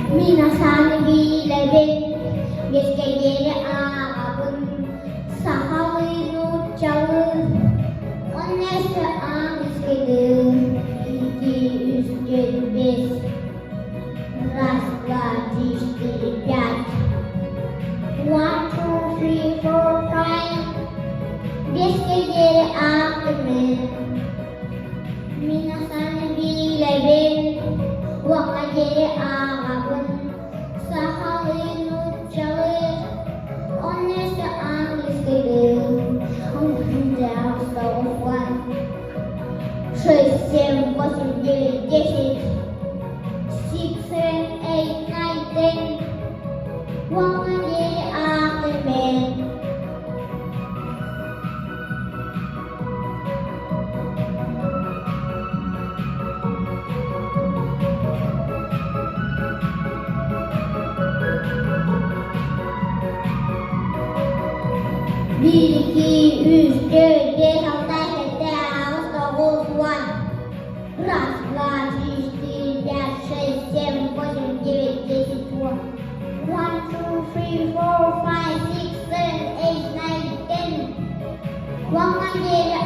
Minasan bilэбин бескегере ағабын сахалыну чалы оннесі аңызгеді 2, 3, 4, 5 раз, два, три, четыре, 5 1, 2, 3, 4, 5 бескегере ағабын Minasan bilэбин Wakagere agabun sa halinu chale onese angliskede он взял 6, 7, 8, 9, 10 6, 7, 8, 9, 10 Wakagere agabun Bir, iki, üç, dört, beş, altı, yedi, sekiz, dokuz, 10 Раз, два, три, четыре, 5, 6, 7, 8, 9, 10 1, 2, 3, 4, 5, 6, 7, 8, 9, 10 Wakagere